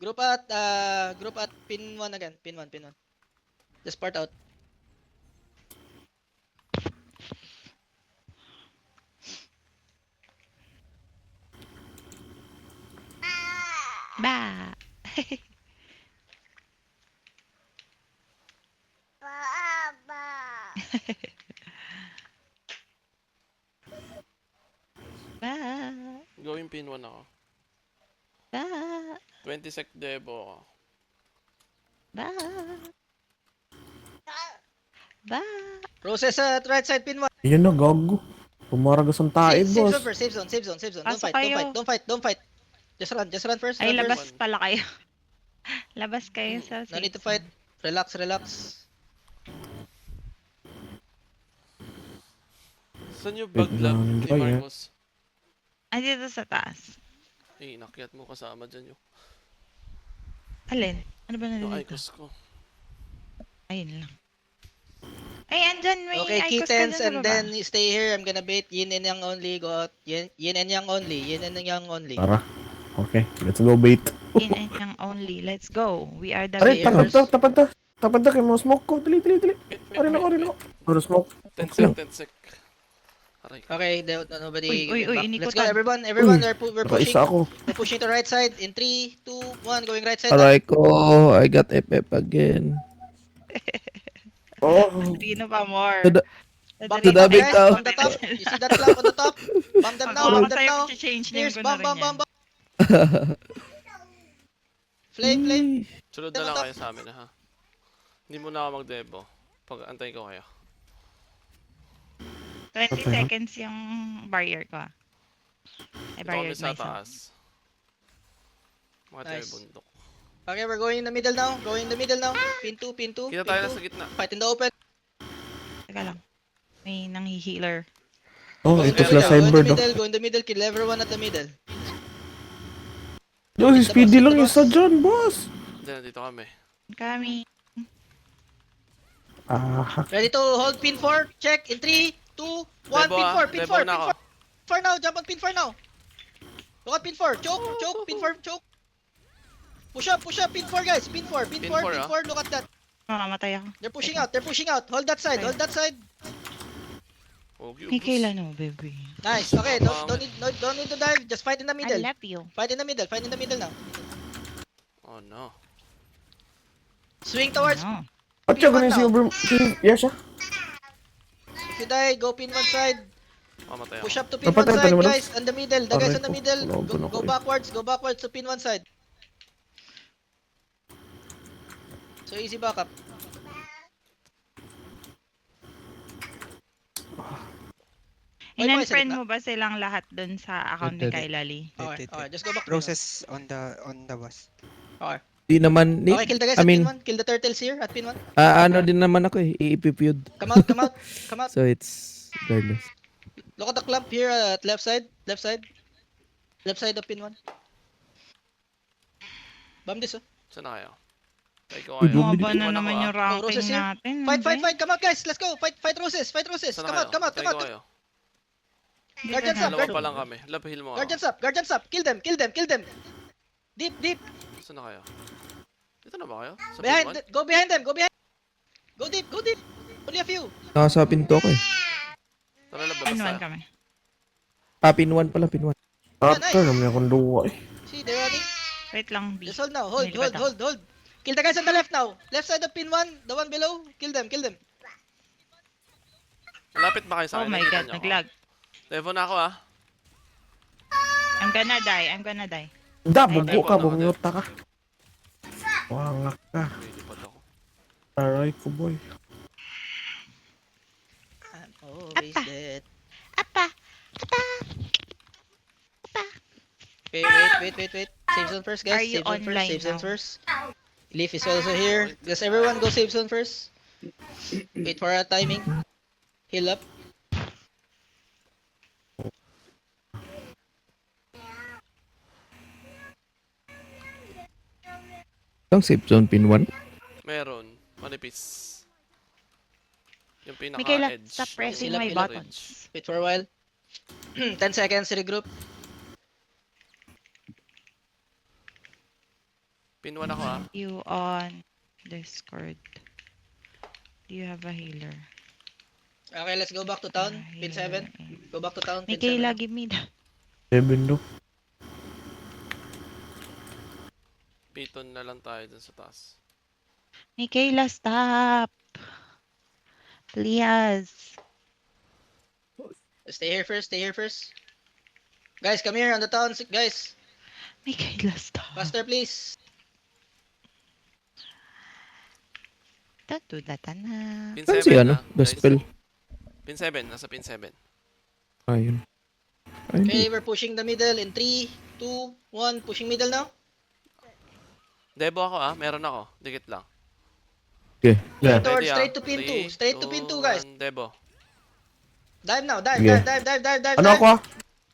Group at pin 1 again. Pin 1, pin 1. Just part out. Ba. Ba. Going pin 1 ako. Ba. 20 sec debo ako. Ba. Ba. Roses at right side, pin 1. Yan na, gago. Pumaragas ang tae, Save boss. zone first, save zone. Don't Pasok fight, kayo. don't fight. Just run first, Ay, run labas first. pala kayo. Labas kayo sa No need to safe fight. Relax. Saan yung bag lab Biglang ni ba yan? Marcos? zone. Andito sa taas. Eh, inakyat mo kasama dyan yung Alin? Ano ba nandito? icos ko. Ayun lang. Ay, andyan may Okay, icons ka kittens, dyan sa and baba. then you stay here. I'm gonna bait yin and yang only. Go out. Yin and yang only. Tara. Okay, let's go bait. In and yang only. Let's go. We are the Aray, Bears. tapad ta. Tapad ta, kayo mo smoke ko. Dali. Arin ako. Puro smoke. 10 Okay lang. sec. Aray. Okay, nobody. Uy, get back. Let's inikutan. go, everyone. Uy, We're pushing. Nakaisa ako. We're pushing to right side. In 3, 2, 1, going right side. Aray ko, I got FF again. Oh, Sino pa more? Tada- Bomb Tada- them, big guys. tao. On the top. You see that cloud on the top? Bomb them now. Bomb them now. change Cheers. name ko na Bomb. rin yan. Flame. Sunod na lang kayo sa amin ha. Hindi muna ako mag-debo. Pag antay ko kayo. 20 seconds yung barrier ko. Ay, Ito barrier kami sa myself. taas. Mga tayo Nice. bundok. Okay, we're going in the middle now. Pin 2. Kita tayo na sa gitna. Fight in the open. Teka lang. May nanghi-healer. oh, Go ito in sila the cyber do. middle, go in the middle. Kill everyone at the middle. Yo, si Speedy Hit the lang boss. isa dyan, boss. Diyan, dito kami. Kami. Ah, Ready to hold pin 4. Check. In 3, 2, 1. Debo, Pin 4. Pin debo 4. na Pin ako. 4 now. Jump on pin 4 now. Look at pin 4. Choke. Pin 4. Choke. Push up. Pin 4, guys. Pin 4. Pin 4, Look at that. Mamamatay ako. They're pushing out. Hold that side. Okay, May kailan mo, baby? Nice. Okay. Don't need to dive. Just fight in the I middle. love you. Fight in the middle now. Oh no. Swing towards. Ano? at siya ganun si Uber. Yes, ah. If you die, go pin 1 side. Mamatay ako. Push up to pin 1 Dapat side, tayo naman, guys. On the middle. The guys Aray on the ko. middle. Wala Go ako eh. backwards to pin 1 side. So easy backup. In-unfriend mo ba silang lahat dun sa account ni Kay Lali? Okay, Wait. just go back to pin one. Process on the bus. Di naman, Okay, kill the guys I at mean, pin 1. Kill the turtles here at pin 1. ano din naman ako eh, iipipyud. Come out. So it's regardless. Look at the clump here at left side. Left side of pin 1. Bomb this, oh. Saan na kayo? Tayo ko Uy, kayo. bumili Bumaba na Iwan naman ako, yung Oh, ranking Roses here. natin. Fight. Come out, guys. Let's go. Fight Roses. Saan Come na out. kayo? Tayo ko kayo. Guardians up, Dalawa pa lang kami. Love heal mo ako. Guardians up. Kill them. Deep. Saan na kayo? Dito na ba kayo? Sa Behind. pin Go behind them. Go deep. Only a few. Nasa pinto ko eh. 1? Tara labas Pin 1 tayo. kami. Pin 1 pala, pin 1. After, naman akong duwa eh. See, they're running. Wait lang, B. Just hold now. Hold. Nilibad ako. Kill the guys on the left now. Left side of pin 1. The one below. Kill them. Malapit ba kayo sa Oh akin? my Nakita god, niyo ako? naglag. Levo na ako ah. I'm gonna die. Da, bugo ka, Ay, bumute ka. Wangak ka. Lilipad ako. Aray ko, boy. I'm always dead. Apa? Wait. Save zone first, guys. Are you online Save zone now? first. Leaf is also here. Does everyone go save zone first? Wait for our timing. Heal up. Ang safe zone pin 1. Meron. Manipis. Yung Mikaela, pinaka-edge. stop pressing Heal up, my heal up. buttons. Wait for a while. 10 seconds, regroup. Pin 1 ako ah. You on Discord. Do you have a healer? Okay, let's go back to town. Pin 7. Go back to town. May Pin 7. Kayla, give me that. 7 do. Piton na lang tayo dun sa taas. May Kayla, stop! Please. Stay here first. Stay here first. Guys, come here on the town. Guys, May Kayla, stop. faster please. Don't do that, anak. Pin Saan 7 si ano? ah. Gospel. Pin 7. Nasa pin 7. Ayun. Ay, Okay, we're pushing the middle in 3, 2, 1. Pushing middle now. Debo ako ah. Meron ako. Dikit lang. Okay. Yeah. Towards Ready, ah. straight to pin 2. Three, Straight to pin 2, guys. 1, Debo. Dive now. Dive, Sige. dive. Ano ako ah?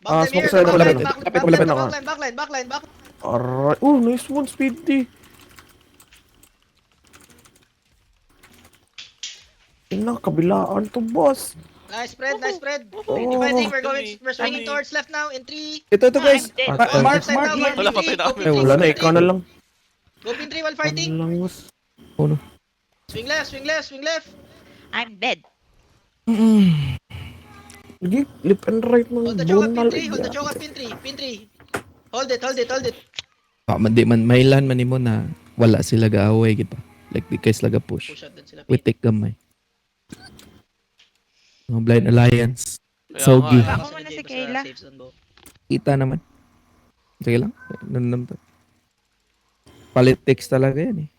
Back smoke here. side, Backline, malapit, backline, malapit backline, ako. backline. Alright. Oh, nice one, Speedy. Inang kabilaan to, boss. Nice spread, nice spread. Oh. Fighting, we're Tommy. swinging towards left now in 3. Ito guys. I'm dead. Ah, Go Mark, left side now, go Wala, pin patay 3, na go kami. pin 3. Wala na, ikaw na lang. Go pin 3 while Ano fighting. lang, boss. Oh no. Swing left, swing left, swing left. I'm dead. Sige, left and right ng Hold the choke at bunal. pin 3, hold the choke at pin 3. Pin 3. Hold it. Ah, man, di man, mailan man nimo na wala sila gaaway kita. Like, di kayo sila push. Push out din sila. We take gamay. Mga Blind Alliance. Kaya Sogi. nga, Ako muna si Kayla. Kita naman. Sige lang. Nanam to. Politics talaga yan eh.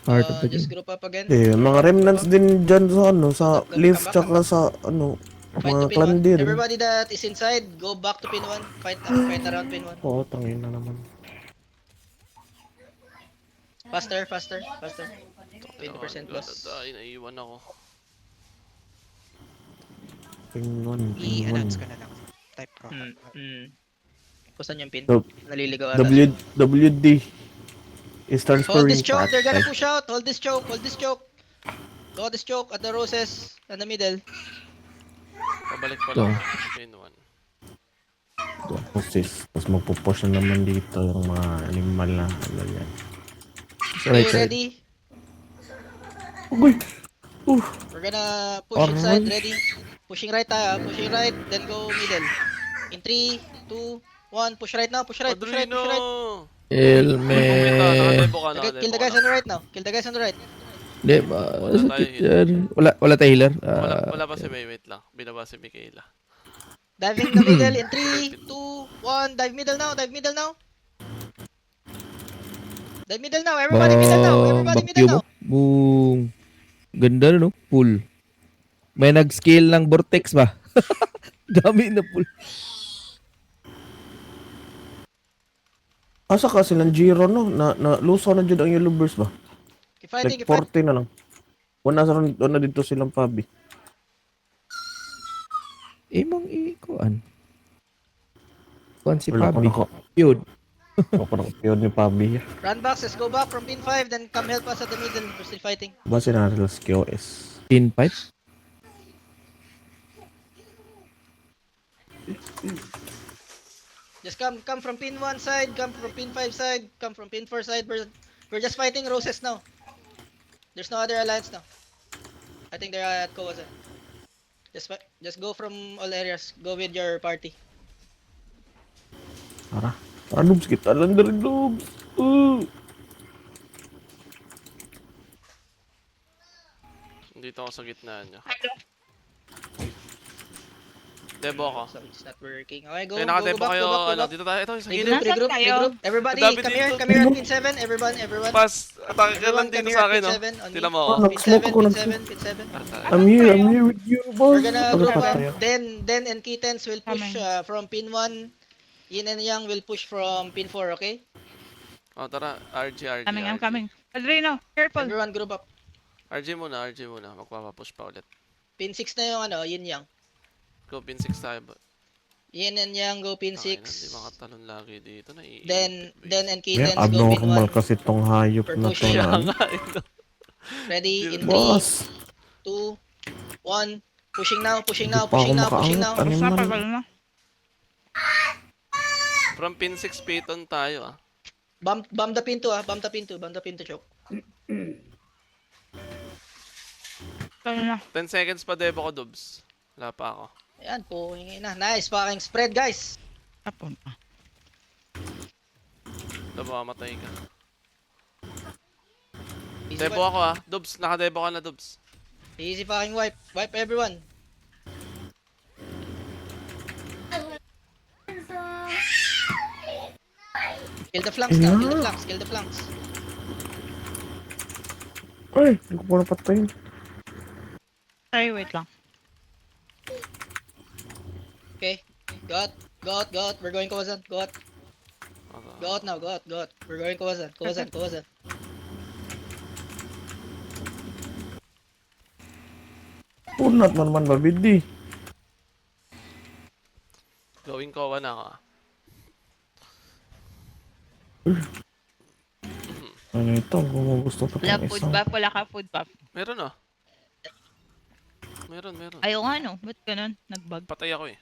Part of the Just game. group up again. Eh, mga remnants din dyan sa ano, sa Come lift back, tsaka sa ano, Fight mga to pin clan 1. din. Everybody that is inside, go back to pin 1. Fight around pin 1. Oo, tangin na naman. Faster. 20% plus. Ay, naiiwan ako. Ping I-announce ko na lang. Type ko. Kung saan yung pin? So, Naliligaw ata. WD is Hold transferring this choke, they're gonna path. push out. Hold this choke. Got this choke at the roses in the middle. Pabalik pa Ito. lang. Pin 1. Tapos magpupush na naman dito yung mga animal na ano yan. Sa right Okay, side. ready? Ugoy! We're gonna push inside, Alright. ready? Pushing right tayo, pushing right, then go middle. In 3, 2, 1, push right now, push right. Padrino! Elme. Nakadebo ka, Okay, nakadebo kill the ka guys na. on the right now. Kill the guys on the right. Hindi ba? Sakit yan. Wala tayo healer. Wala pa si May, wait lang. Binaba si Michaela. Diving the middle in 3, 2, 1. Dive middle now, Dive middle now, everybody middle now, everybody middle now. Boom. Ganda no? Pool. May nag-scale ng vortex ba? Dami na pool. Asa ka silang Giro no? Na lusaw na dyan ang yellow burst ba? Keep fighting, Like keep fighting. 40 na lang. Una dito silang pabi. Imong ikuan. Kuan si Wala ko Pabi. nako. Yun. Wala ko nako yun ni pabi. Run back, let's go back from pin 5, then come help us at the middle. We're still fighting. Base na nila sa QS. Pin pipe. Just come from pin 1 side, come from pin 5 side, come from pin 4 side. We're just fighting roses now. There's no other alliance now. I think they're at Kawasa. Just go from all areas. Go with your party. Tara. Tara, Lubs. Kita lang na rin, Lubs. Dito ako sa gitna niya. Hello. Debo ako. So it's not working. Okay, go, Kaya go, nakadebo back, kayo. go back, go Ano, back. dito tayo. Ito, sa Regroup, gilid. Nasaan regroup, tayo? regroup. Everybody, Madami come here dito. at pin 7. Everyone. Pas, atake ka Everyone lang dito come sa here akin, at no? pin 7 on Tila me. mo, Oh, oh. Pin Smoke 7, ako, pin nag-smoke. 7, pin 7. I'm here with you, boss. We're gonna Ano group pa up. tayo? Den and Kittens will push Coming. from pin 1. Yin and Yang will push from pin 4, okay? Oh, tara. RG. I'm coming. Padrino, careful. Everyone group up. RG muna. Magpapapush pa ulit. Pin 6 na yung ano, Yin Yang. Go, pin 6 tayo. Yin and Yang go pin Hindi 6. makatalon lagi dito. Naiipit. Den and Yeah, Kittens go pin abnormal 1. kasi tong hayop na to. Kaya na- nga, ito. Ready in 3, Boss. 2, 1. Pushing now, pushing Hindi now, pa ako pushing now, pushing makaangat. now. Ano Basta man? pagal na. From pin 6 Peyton tayo, ah. Bomb the pin 2 ah. Bomb the pin 2. Bomb the pin 2, choke. Kaya na. 10 seconds pa debo ko, Dubs. Wala pa ako. Ayan, puhingin na. Nice fucking spread, guys. Tapon. Debo, matay ka. Easy Debo wipe. ako ah. Dubs, nakadebo ka na, Dubs. Easy fucking wipe. Wipe everyone. Kill the flanks now. Kill the flanks. Kill the flanks. Ay, hindi ko pa napatayin. Ay, wait lang. Okay. Go out. We're going Kawazan. Go out. Go out now. Go out. We're going Kawazan. Kawazan. Punat man man babidi. Going ko, na ako ah. Ano ito? Kung mo gusto pa Wala itong food isang. buff, wala ka food buff. Meron ah. Meron. Ayaw nga no, ba't ganun? Nag-bug. Patay ako eh.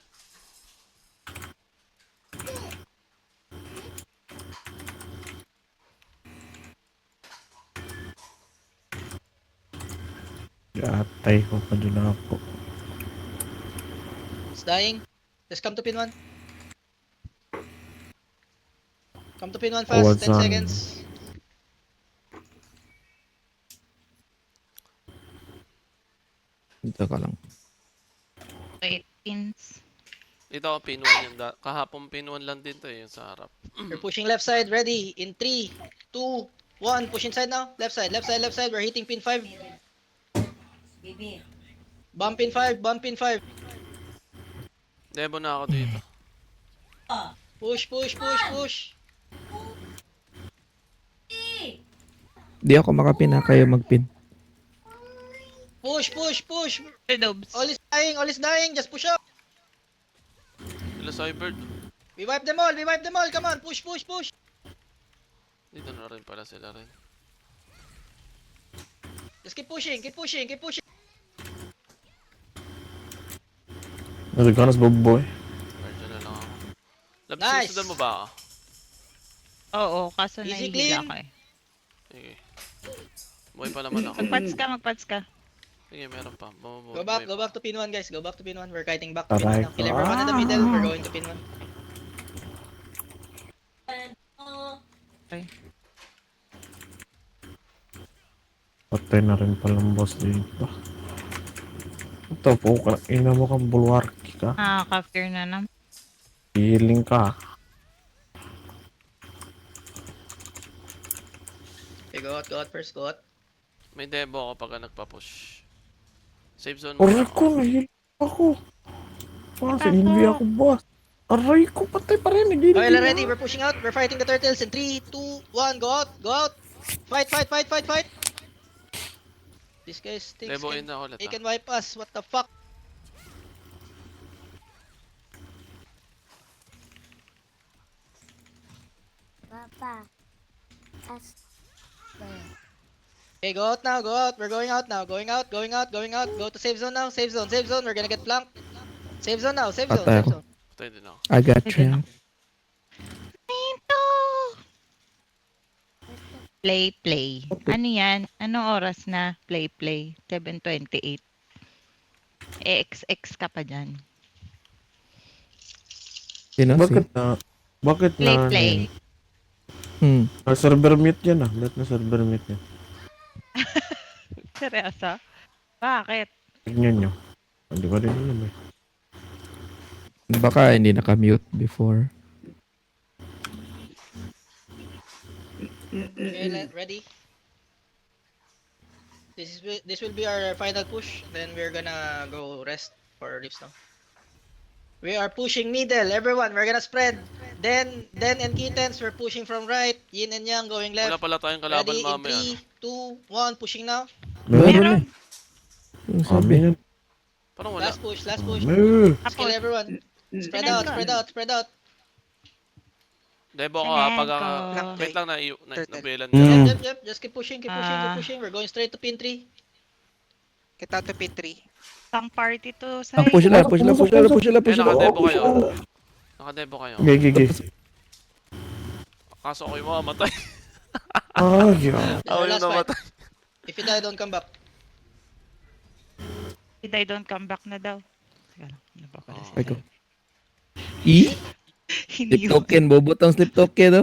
Atay ko pa din ako. It's dying. Just come to pin 1. Come to pin 1 fast. 10 Kawazan. seconds. Dito ka lang. Wait, pins. Dito ako pin 1 yun. Kahapon pin 1 lang din to eh, yung sa harap. We're pushing left side. Ready. In 3, 2, 1. Push inside now. Left side. We're hitting pin 5. Bump pin 5. Debo na ako dito. Push. Di ako makapin ha, kayo magpin. Push. Hey, Dobs. All is dying. Just push up. Sila Cybert. We wipe them all. Come on. Push. Dito na rin pala sila rin. Just keep pushing. Nasa ganas boboy. Medyo na lang ako. Labs, Nice. sinusundan mo ba ako? Oo, kaso Easy nahihila clean. ka eh. Sige. Buhay pa naman ako. Magpats ka. Sige, meron pa. Go back to pin 1, guys. Go back to pin 1. We're kiting back to pin 1 Aray now. Kill ko. everyone in the middle. We're going to pin 1. Patay na rin palang boss dito. Ito po, ina mo kang bulwarki ka. Nakaka-fear na naman. Healing ka. Okay, go out first. Go out. May debo ako pagka nagpa-push. Save zone Aray muna ko, ako. nahil ako. Ah, sinilbi ako, boss. Aray ko, patay pa rin. Nagilip Okay, ready. We're pushing out. We're fighting the turtles in 3, 2, 1. Go out. Fight. These guys Debo in na ulit they ah. can wipe us. What the fuck? Papa. As. Okay, go out now. We're going out now. Going out. Go to safe zone now. Safe zone. We're gonna get flanked. Safe zone now. Safe Patay ako. zone. Patay din ako. I got Pwede na. you. Play. Ano yan? Anong oras na? Play. 7:28. XX ka pa dyan. Sino Bakit si? na? Bakit na? Play. Na server mute yan ah. Bakit na server mute yan? Seryoso? Bakit? Tignan nyo. Hindi ko rin alam eh. Baka hindi naka-mute before. Okay, ready. This will be our final push. Then we're gonna go rest for rips now. We are pushing middle, everyone. We're gonna spread. Then and kittens, we're pushing from right. Yin and yang going Wala left. pala tayong kalaban Ready in mamaya. 3, 2, 1. Pushing now. Meron. Yung Sabi sabi. yan. Parang wala. Last push. Just kill everyone. Spread out. Debo ko ha. Pag Pinag- wait lang na Turtle. nabelan Mm. ka. Yep. Just keep pushing. Ah. We're going straight to pin 3. Kita to P3. Pang party to sa Ang push Eh, nakadebo kayo. Nakadebo kayo. Gigi. Kaso ako yung mamamatay. Ah, yeah. This is Ako our yung last fight. namatay. If you die, don't come back. If I don't come back na daw. Teka lang, ano pa pala Oh. Ay ko. sila? Sleep token, bobo tong sleep token, no?